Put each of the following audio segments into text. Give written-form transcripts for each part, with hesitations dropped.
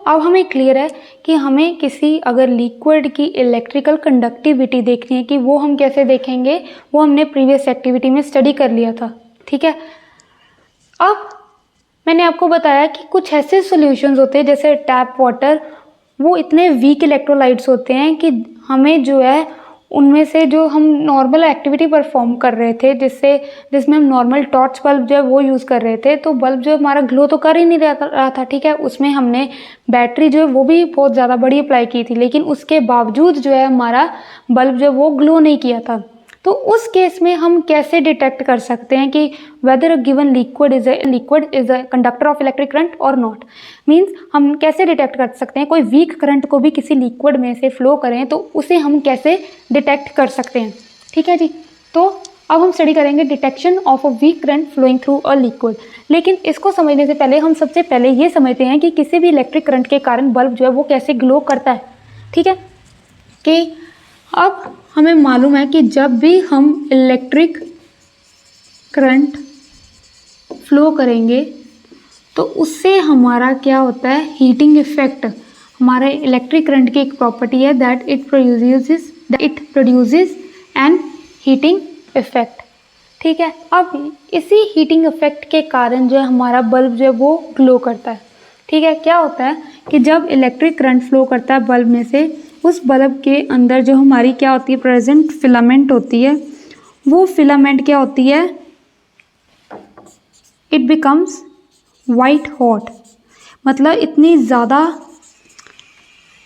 अब हमें क्लियर है कि हमें किसी अगर लिक्विड की इलेक्ट्रिकल कंडक्टिविटी देखनी है कि वो हम कैसे देखेंगे, वो हमने प्रीवियस एक्टिविटी में स्टडी कर लिया था। ठीक है, अब मैंने आपको बताया कि कुछ ऐसे सॉल्यूशंस होते हैं जैसे टैप वाटर, वो इतने वीक इलेक्ट्रोलाइट्स होते हैं कि हमें जो है उनमें से जो हम नॉर्मल एक्टिविटी परफॉर्म कर रहे थे जिसमें हम नॉर्मल टॉर्च बल्ब जो है वो यूज़ कर रहे थे, तो बल्ब जो हमारा ग्लो तो कर ही नहीं रहा था। ठीक है, उसमें हमने बैटरी जो है वो भी बहुत ज़्यादा बड़ी अप्लाई की थी, लेकिन उसके बावजूद जो है हमारा बल्ब जो है वो ग्लो नहीं किया था। तो उस केस में हम कैसे डिटेक्ट कर सकते हैं कि weather a given liquid is a conductor of electric current और नॉट। मींस हम कैसे डिटेक्ट कर सकते हैं, कोई वीक करंट को भी किसी लिक्विड में से फ्लो करें तो उसे हम कैसे डिटेक्ट कर सकते हैं। ठीक है जी, तो अब हम स्टडी करेंगे detection of a weak current flowing through a liquid. लेकिन इसको समझने से पहले हम सबसे पहले ये समझते हैं कि किसी भी इलेक्ट्रिक करंट के कारण बल्ब जो है वो कैसे ग्लो करता है। ठीक है, कि अब हमें मालूम है कि जब भी हम इलेक्ट्रिक करंट फ्लो करेंगे तो उससे हमारा क्या होता है, हीटिंग इफेक्ट। हमारे इलेक्ट्रिक करंट की एक प्रॉपर्टी है that it produces N heating effect. ठीक है, अब इसी हीटिंग इफेक्ट के कारण जो है हमारा बल्ब जो है वो ग्लो करता है। ठीक है, क्या होता है कि जब इलेक्ट्रिक करंट फ्लो करता है बल्ब में से, उस बल्ब के अंदर जो हमारी क्या होती है, प्रेजेंट फिलामेंट होती है, वो फिलामेंट क्या होती है, इट बिकम्स वाइट हॉट। मतलब इतनी ज़्यादा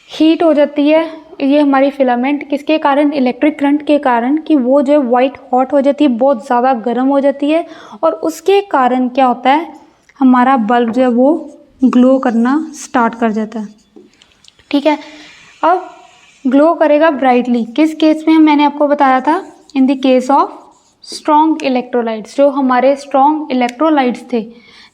हीट हो जाती है ये हमारी फिलामेंट, किसके कारण, इलेक्ट्रिक करंट के कारण, कि वो जो है वाइट हॉट हो जाती है, बहुत ज़्यादा गर्म हो जाती है, और उसके कारण क्या होता है, हमारा बल्ब जो है वो ग्लो करना स्टार्ट कर जाता है। ठीक है, अब ग्लो करेगा ब्राइटली किस केस में, मैंने आपको बताया था, in the case of strong electrolytes. जो हमारे स्ट्रॉन्ग इलेक्ट्रोलाइट्स थे,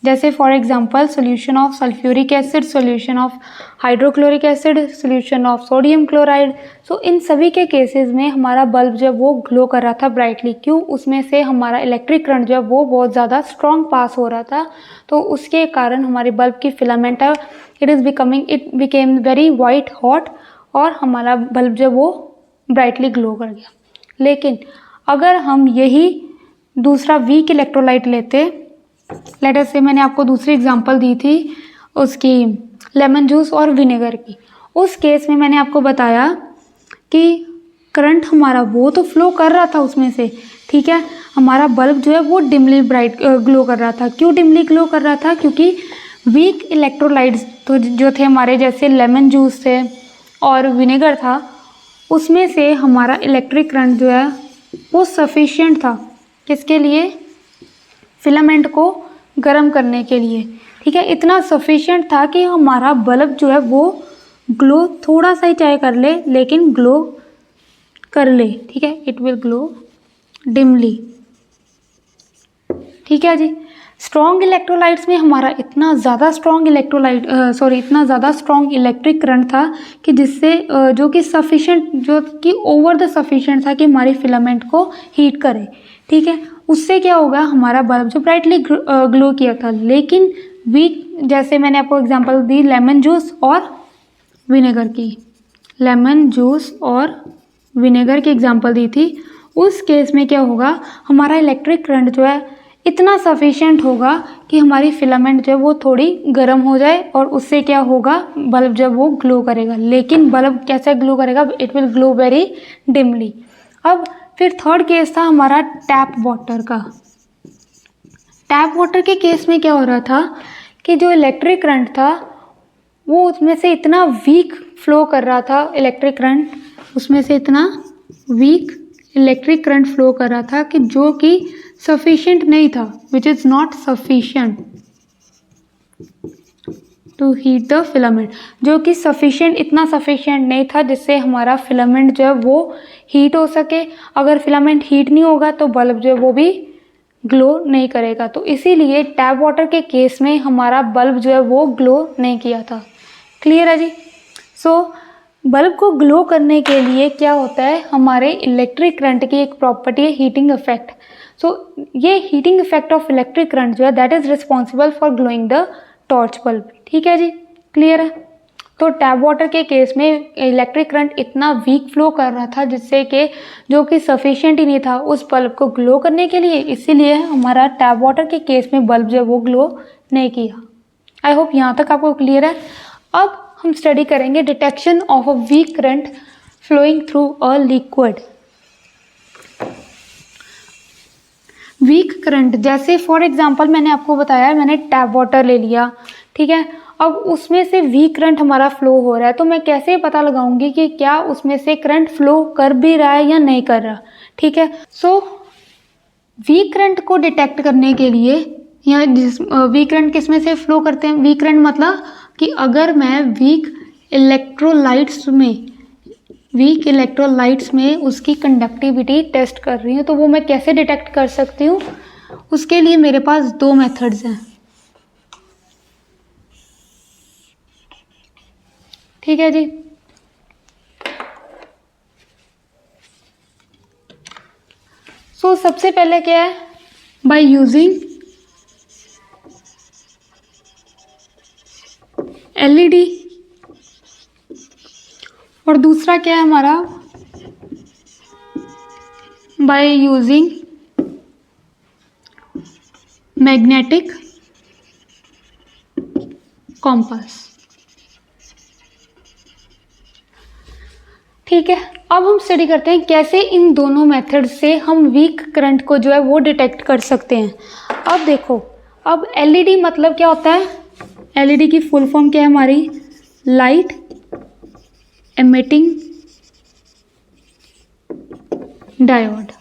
जैसे for example solution of sulphuric acid, solution of hydrochloric acid, solution of sodium chloride. So इन सभी के केसेस में हमारा बल्ब जो है वो ग्लो कर रहा था ब्राइटली। क्यों, उसमें से हमारा इलेक्ट्रिक करंट जो है वो बहुत ज़्यादा स्ट्रॉन्ग पास हो रहा था, तो उसके कारण हमारे बल्ब की फिलामेंट है it became very white hot, और हमारा बल्ब जो वो ब्राइटली ग्लो कर गया। लेकिन अगर हम यही दूसरा वीक इलेक्ट्रोलाइट लेते, लेट अस से मैंने आपको दूसरी एग्जांपल दी थी उसकी लेमन जूस और विनेगर की, उस केस में मैंने आपको बताया कि करंट हमारा वो तो फ्लो कर रहा था उसमें से, ठीक है, हमारा बल्ब जो है वो डिमली ब्राइट ग्लो कर रहा था। क्यों डिमली ग्लो कर रहा था, क्योंकि वीक इलेक्ट्रोलाइट्स तो जो थे हमारे, जैसे लेमन जूस थे और विनेगर था, उसमें से हमारा इलेक्ट्रिक करंट जो है वो सफिशिएंट था, किसके लिए, फिलामेंट को गर्म करने के लिए। ठीक है, इतना सफिशिएंट था कि हमारा बल्ब जो है वो ग्लो थोड़ा सा ही चाहे कर ले, लेकिन ग्लो कर ले। ठीक है, इट विल ग्लो डिमली। ठीक है जी, स्ट्रॉन्ग इलेक्ट्रोलाइट्स में हमारा इतना ज़्यादा स्ट्रॉन्ग इलेक्ट्रिक करंट था कि जिससे जो कि सफिशिएंट, जो कि ओवर द सफिशिएंट था कि हमारी फिलामेंट को हीट करे। ठीक है, उससे क्या होगा, हमारा बल्ब जो ब्राइटली ग्लो किया था, लेकिन वीक, जैसे मैंने आपको एग्जांपल दी लेमन जूस और विनेगर की, लेमन जूस और विनेगर की एग्जांपल दी थी, उस केस में क्या होगा, हमारा इलेक्ट्रिक करंट जो है इतना सफिशिएंट होगा कि हमारी फिलामेंट जो है वो थोड़ी गर्म हो जाए, और उससे क्या होगा, बल्ब जब वो ग्लो करेगा। लेकिन बल्ब कैसे ग्लो करेगा, it will glow very dimly. अब फिर थर्ड केस था हमारा टैप वाटर का। टैप वाटर के केस में क्या हो रहा था कि जो इलेक्ट्रिक करंट था वो उसमें से इतना वीक फ्लो कर रहा था, इलेक्ट्रिक करंट उसमें से इतना वीक इलेक्ट्रिक करंट फ्लो कर रहा था कि जो कि सफिशिएंट नहीं था, which is not sufficient to heat the filament, जो कि सफिशिएंट, इतना सफिशिएंट नहीं था जिससे हमारा फिलामेंट जो है वो हीट हो सके। अगर फिलामेंट हीट नहीं होगा तो बल्ब जो है वो भी ग्लो नहीं करेगा। तो इसीलिए टैप वाटर के केस में हमारा बल्ब जो है वो ग्लो नहीं किया था। क्लियर है जी। सो बल्ब को ग्लो करने के लिए क्या होता है, हमारे इलेक्ट्रिक करंट की एक प्रॉपर्टी है हीटिंग इफेक्ट। सो ये heating effect of electric current जो है that is responsible for glowing the torch bulb. ठीक है जी, क्लियर है। तो टैप वाटर के केस में इलेक्ट्रिक करंट इतना वीक फ्लो कर रहा था जिससे कि जो कि सफिशिएंट ही नहीं था उस बल्ब को ग्लो करने के लिए, इसीलिए हमारा टैप वाटर के केस में बल्ब जो है वो ग्लो नहीं किया। आई होप यहाँ तक आपको क्लियर है। अब हम स्टडी करेंगे detection of a weak current flowing through a liquid. Weak current जैसे फॉर एग्जांपल मैंने आपको बताया, मैंने टैप वाटर ले लिया, ठीक है, अब उसमें से वीक करंट हमारा फ्लो हो रहा है, तो मैं कैसे पता लगाऊंगी कि क्या उसमें से करंट फ्लो कर भी रहा है या नहीं कर रहा, ठीक है। सो वीक करंट को डिटेक्ट करने के लिए, या जिस वीक करंट किस में से फ्लो करते हैं, वीक करंट मतलब कि अगर मैं वीक इलेक्ट्रोलाइट्स में उसकी कंडक्टिविटी टेस्ट कर रही हूँ, तो वो मैं कैसे डिटेक्ट कर सकती हूँ, उसके लिए मेरे पास दो मेथड्स हैं, ठीक है जी। सो सबसे पहले क्या है, बाय यूजिंग एलईडी, और दूसरा क्या है हमारा, बाय यूजिंग मैग्नेटिक कॉम्पास, ठीक है। अब हम स्टडी करते हैं कैसे इन दोनों मेथड से हम वीक करंट को जो है वो डिटेक्ट कर सकते हैं। अब देखो, अब एलईडी मतलब क्या होता है, एलईडी की फुल फॉर्म क्या है हमारी, लाइट एमिटिंग डायोड।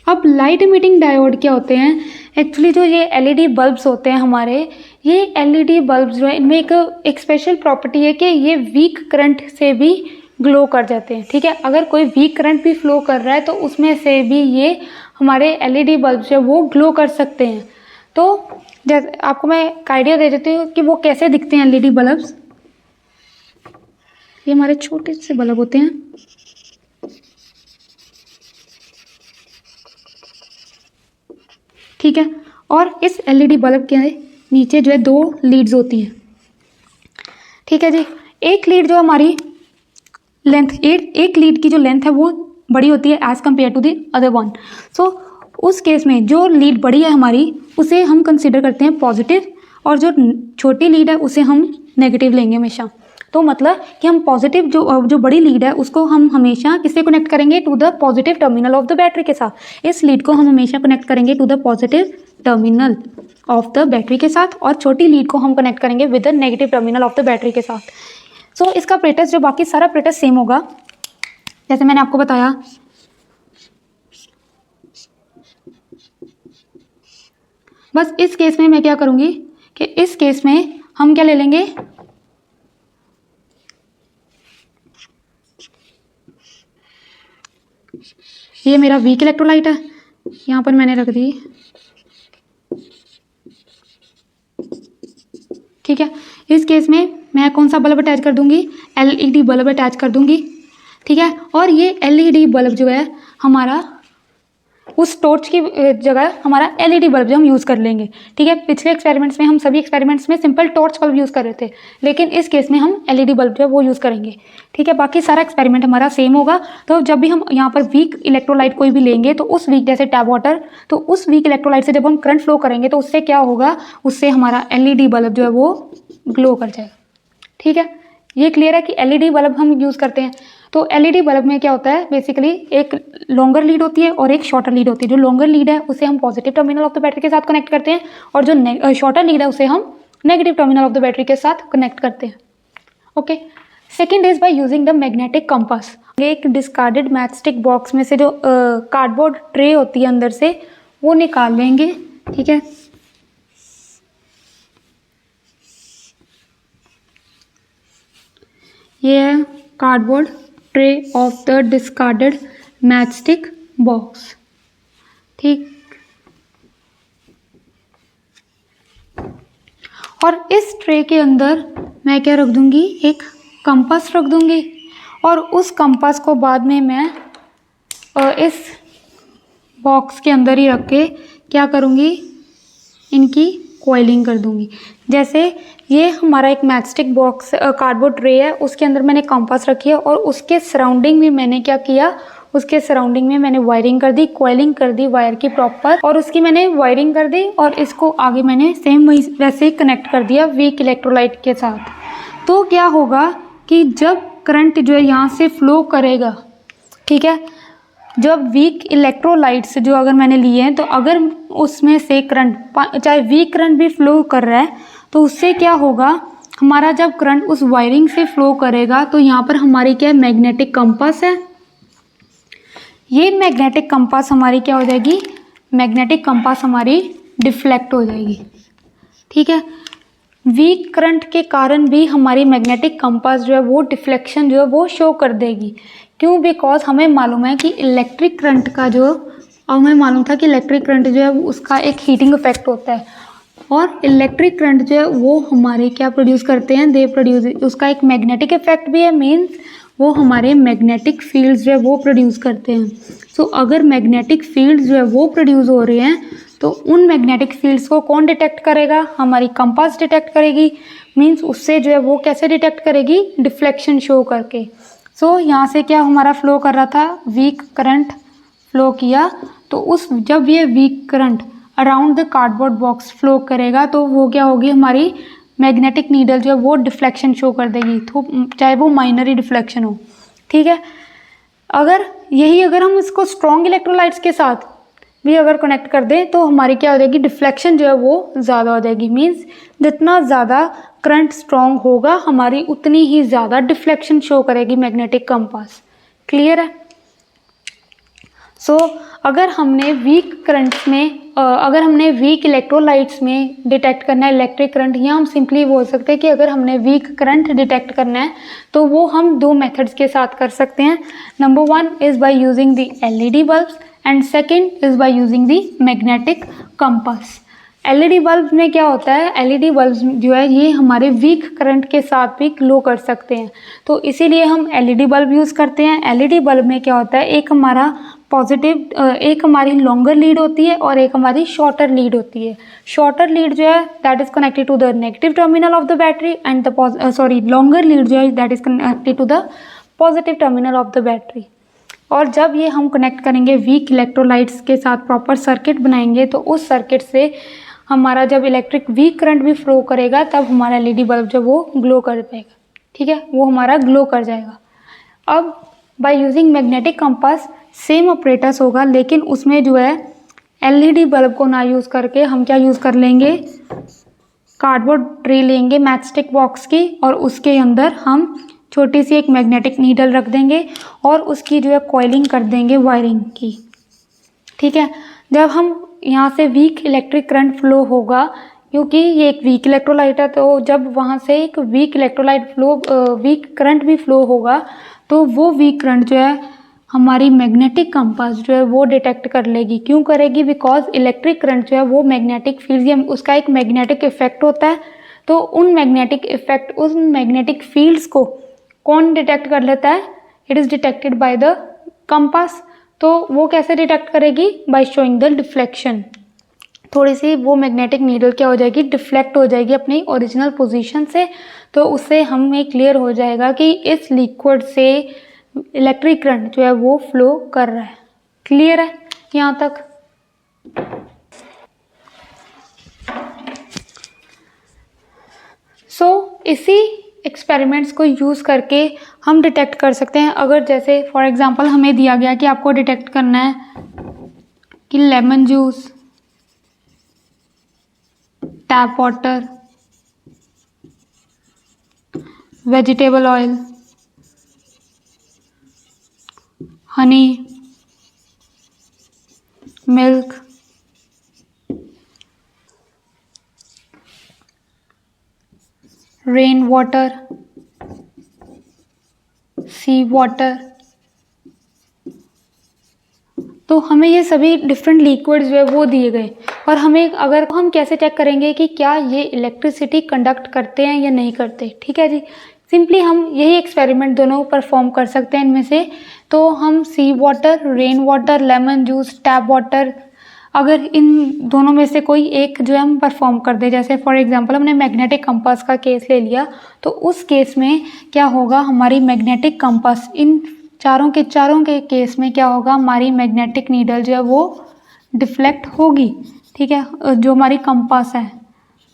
अब लाइट एमिटिंग डायोड क्या होते हैं, एक्चुअली जो ये एलईडी बल्ब्स होते हैं हमारे, ये एलईडी बल्ब्स जो है इनमें एक स्पेशल प्रॉपर्टी है कि ये वीक करंट से भी ग्लो कर जाते हैं, ठीक है। अगर कोई वीक करंट भी फ्लो कर रहा है तो उसमें से भी ये हमारे एलईडी बल्ब जो है वो ग्लो कर सकते हैं। तो जैसे आपको मैं एक आइडिया दे देती हूँ कि वो कैसे दिखते हैं एलईडी बल्ब्स। ये हमारे छोटे से बल्ब होते हैं, ठीक है, और इस एलईडी बल्ब के नीचे जो है दो लीड्स होती हैं, ठीक है जी। एक लीड जो हमारी लेंथ, एक लीड की जो लेंथ है वो बड़ी होती है as compare to the other one. So उस केस में जो लीड बड़ी है हमारी उसे हम कंसिडर करते हैं पॉजिटिव, और जो छोटी लीड है उसे हम नेगेटिव लेंगे हमेशा। तो मतलब कि हम पॉजिटिव जो बड़ी लीड है उसको हम हमेशा किससे कनेक्ट करेंगे, to the positive terminal of the battery के साथ। इस लीड को हम हमेशा कनेक्ट करेंगे to the positive terminal of the battery के साथ, और छोटी लीड को हम कनेक्ट करेंगे with the negative terminal of the battery के साथ। सो इसका प्रेटस जो बाकी सारा प्रेटस सेम होगा जैसे मैंने आपको बताया। बस इस केस में मैं क्या करूंगी कि इस केस में हम क्या ले लेंगे, ये मेरा वीक इलेक्ट्रोलाइट है, यहाँ पर मैंने रख दी, ठीक है। इस केस में मैं कौन सा बल्ब अटैच कर दूंगी, एलईडी बल्ब अटैच कर दूंगी, ठीक है। और ये एलईडी बल्ब जो है हमारा उस टॉर्च की जगह हमारा एलईडी बल्ब जो हम यूज़ कर लेंगे, ठीक है। पिछले एक्सपेरिमेंट्स में हम सभी एक्सपेरिमेंट्स में सिंपल टॉर्च बल्ब यूज़ कर रहे थे, लेकिन इस केस में हम एलईडी बल्ब जो है वो यूज़ करेंगे, ठीक है। बाकी सारा एक्सपेरिमेंट हमारा सेम होगा। तो जब भी हम यहाँ पर वीक इलेक्ट्रोलाइट कोई भी लेंगे तो उस वीक, जैसे टैप वाटर, तो उस वीक इलेक्ट्रोलाइट से जब हम करंट फ्लो करेंगे तो उससे क्या होगा, उससे हमारा एलईडी बल्ब जो है वो ग्लो कर जाएगा, ठीक है। ये क्लियर है कि एलईडी बल्ब हम यूज़ करते हैं। तो एलईडी बल्ब में क्या होता है, बेसिकली एक लॉन्गर लीड होती है और एक शॉर्टर लीड होती है। जो लॉन्गर लीड है उसे हम positive terminal of the battery के साथ कनेक्ट करते हैं, और जो शॉर्टर लीड है उसे हम negative terminal of the battery के साथ कनेक्ट करते हैं, okay. Second is by using the magnetic compass. एक डिस्कार्डेड मैच स्टिक बॉक्स में से जो कार्डबोर्ड ट्रे होती है अंदर से वो निकाल लेंगे, ठीक है। ये है cardboard tray of the discarded match stick box, ठीक। और इस ट्रे के अंदर मैं क्या रख दूंगी, एक कंपास रख दूंगी, और उस कंपास को बाद में मैं इस बॉक्स के अंदर ही रख के क्या करूंगी, इनकी कॉइलिंग कर दूंगी। जैसे ये हमारा एक मैचस्टिक बॉक्स कार्डबोर्ड ट्रे है, उसके अंदर मैंने कंपास रखी है और उसके सराउंडिंग में मैंने क्या किया, उसके सराउंडिंग में मैंने वायरिंग कर दी, कॉइलिंग कर दी वायर की प्रॉपर, और उसकी मैंने वायरिंग कर दी और इसको आगे मैंने सेम वैसे ही कनेक्ट कर दिया वीक इलेक्ट्रोलाइट के साथ। तो क्या होगा कि जब करंट जो है यहाँ से फ्लो करेगा, ठीक है, जब वीक इलेक्ट्रोलाइट्स जो अगर मैंने लिए हैं, तो अगर उसमें से करंट चाहे वीक करंट भी फ्लो कर रहा है तो उससे क्या होगा, हमारा जब करंट उस वायरिंग से फ्लो करेगा तो यहाँ पर हमारी क्या है, मैग्नेटिक कंपास है। ये मैग्नेटिक कंपास हमारी क्या हो जाएगी, मैग्नेटिक कंपास हमारी डिफ्लेक्ट हो जाएगी। ठीक है, वीक करंट के कारण भी हमारी मैग्नेटिक कंपास जो है वो डिफ्लेक्शन जो है वो शो कर देगी। क्यों? बिकॉज हमें मालूम है कि इलेक्ट्रिक करंट का जो, हमें मालूम था कि इलेक्ट्रिक करंट जो है उसका एक हीटिंग इफेक्ट होता है, और इलेक्ट्रिक करंट जो है वो हमारे क्या प्रोड्यूस करते हैं, दे प्रोड्यूस, उसका एक मैग्नेटिक इफेक्ट भी है, मीन्स वो हमारे मैग्नेटिक फील्ड्स जो है वो प्रोड्यूस करते हैं। सो अगर मैग्नेटिक फील्ड्स जो है वो प्रोड्यूस हो रहे हैं तो उन मैग्नेटिक फील्ड्स को कौन डिटेक्ट करेगा, हमारी कंपास डिटेक्ट करेगी। मीन्स उससे जो है वो कैसे डिटेक्ट करेगी, डिफ्लेक्शन शो करके। सो यहाँ से क्या हमारा फ्लो कर रहा था, वीक करंट फ्लो किया, तो उस जब ये weak current around the cardboard box flow करेगा तो वो क्या होगी, हमारी मैग्नेटिक नीडल जो है वो डिफ्लेक्शन शो कर देगी, तो चाहे वो माइनर ही डिफ्लेक्शन हो। ठीक है, अगर हम इसको स्ट्रॉन्ग इलेक्ट्रोलाइट्स के साथ भी अगर कनेक्ट कर दें तो हमारी क्या हो जाएगी, डिफ्लेक्शन जो है वो ज़्यादा हो जाएगी। मीन्स जितना ज़्यादा करंट स्ट्रॉन्ग होगा हमारी उतनी ही ज़्यादा डिफ्लेक्शन शो करेगी मैग्नेटिक कंपास। क्लियर है? सो अगर हमने वीक करंट्स में अगर हमने वीक इलेक्ट्रोलाइट्स में डिटेक्ट करना है इलेक्ट्रिक करंट, या हम सिंपली बोल सकते हैं कि अगर हमने वीक करंट डिटेक्ट करना है तो वो हम दो मेथड्स के साथ कर सकते हैं। Number 1 is by using the LED bulbs and second is by using the magnetic compass. LED bulb में क्या होता है, एलईडी बल्ब जो है ये हमारे वीक करंट के साथ भी ग्लो कर सकते हैं, तो इसीलिए हम एलईडी बल्ब यूज़ करते हैं। एलईडी बल्ब में क्या होता है, एक हमारा पॉजिटिव, एक हमारी लॉन्गर लीड होती है और एक हमारी शॉर्टर लीड होती है। शॉर्टर लीड जो है that is connected to the negative terminal of the battery and the longer lead जो है that is connected to the positive terminal of the battery. और जब ये हम कनेक्ट करेंगे वीक इलेक्ट्रोलाइट्स के साथ, प्रॉपर सर्किट बनाएंगे, तो उस सर्किट से हमारा जब इलेक्ट्रिक वीक करंट भी फ्लो करेगा तब हमारा एलईडी बल्ब जो वो ग्लो कर पाएगा। ठीक है, वो हमारा ग्लो कर जाएगा। अब by using magnetic compass same operators होगा, लेकिन उसमें जो है एलईडी बल्ब को ना यूज़ करके हम क्या यूज़ कर लेंगे, कार्डबोर्ड ट्रे लेंगे मैचस्टिक बॉक्स की, और उसके अंदर हम छोटी सी एक मैग्नेटिक नीडल रख देंगे और उसकी जो है कॉइलिंग कर देंगे वायरिंग की। ठीक है, जब हम यहाँ से वीक इलेक्ट्रिक करंट फ्लो होगा, क्योंकि ये एक वीक इलेक्ट्रोलाइट है, तो जब वहाँ से एक weak electrolyte flow weak current भी फ्लो होगा तो वो वीक करंट जो है हमारी मैग्नेटिक कंपास जो है वो डिटेक्ट कर लेगी। क्यों करेगी? बिकॉज इलेक्ट्रिक करंट जो है वो मैग्नेटिक फील्ड या उसका एक मैग्नेटिक इफेक्ट होता है, तो उन मैग्नेटिक फील्ड्स को कौन डिटेक्ट कर लेता है, it is detected by the compass. तो वो कैसे डिटेक्ट करेगी, बाय शोइंग द डिफ्लेक्शन। थोड़ी सी वो मैग्नेटिक नीडल क्या हो जाएगी, डिफ्लेक्ट हो जाएगी अपनी ओरिजिनल पोजीशन से, तो उससे हमें क्लियर हो जाएगा कि इस लिक्विड से इलेक्ट्रिक करंट जो है वो फ्लो कर रहा है। क्लियर है यहाँ तक? इसी एक्सपेरिमेंट्स को यूज़ करके हम डिटेक्ट कर सकते हैं। अगर जैसे फॉर एग्जांपल हमें दिया गया कि आपको डिटेक्ट करना है कि lemon juice, tap water, vegetable oil, honey, milk, rain water, sea water, तो हमें ये सभी डिफरेंट लिक्विड्स जो है वो दिए गए, और हमें अगर हम कैसे चेक करेंगे कि क्या ये इलेक्ट्रिसिटी कंडक्ट करते हैं या नहीं करते। ठीक है जी, सिंपली हम यही एक्सपेरिमेंट दोनों परफॉर्म कर सकते हैं इनमें से। तो हम sea water, rain water, lemon juice, tap water, अगर इन दोनों में से कोई एक जो है हम परफॉर्म कर दे, जैसे फॉर एग्जांपल हमने मैग्नेटिक कंपास का केस ले लिया, तो उस केस में क्या होगा, हमारी मैग्नेटिक कंपास इन चारों के केस में क्या होगा, हमारी मैग्नेटिक नीडल जो है वो डिफ्लेक्ट होगी। ठीक है, जो हमारी कंपास है,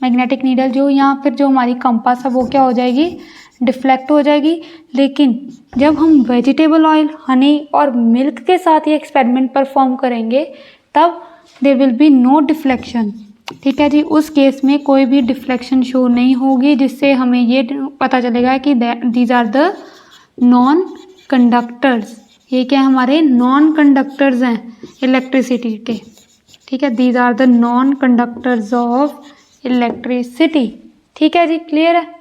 मैग्नेटिक नीडल जो या फिर जो हमारी कंपास है वो क्या हो जाएगी, डिफ्लेक्ट हो जाएगी। लेकिन जब हम वेजिटेबल ऑयल, हनी और मिल्क के साथ ये एक्सपेरिमेंट परफॉर्म करेंगे तब there will be no deflection. ठीक है जी, उस केस में कोई भी डिफ्लेक्शन शो नहीं होगी, जिससे हमें ये पता चलेगा कि these are the non conductors. ये क्या हमारे नॉन कंडक्टर्स हैं इलेक्ट्रिसिटी के। ठीक है, these are the non conductors of electricity. ठीक है जी, क्लियर है।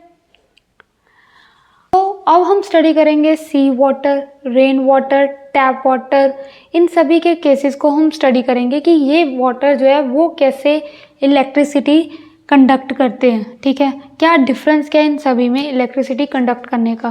तो अब हम स्टडी करेंगे sea water, rain water, tap water, इन सभी के केसेस को हम स्टडी करेंगे कि ये वाटर जो है वो कैसे इलेक्ट्रिसिटी कंडक्ट करते हैं। ठीक है, क्या डिफरेंस क्या है इन सभी में इलेक्ट्रिसिटी कंडक्ट करने का।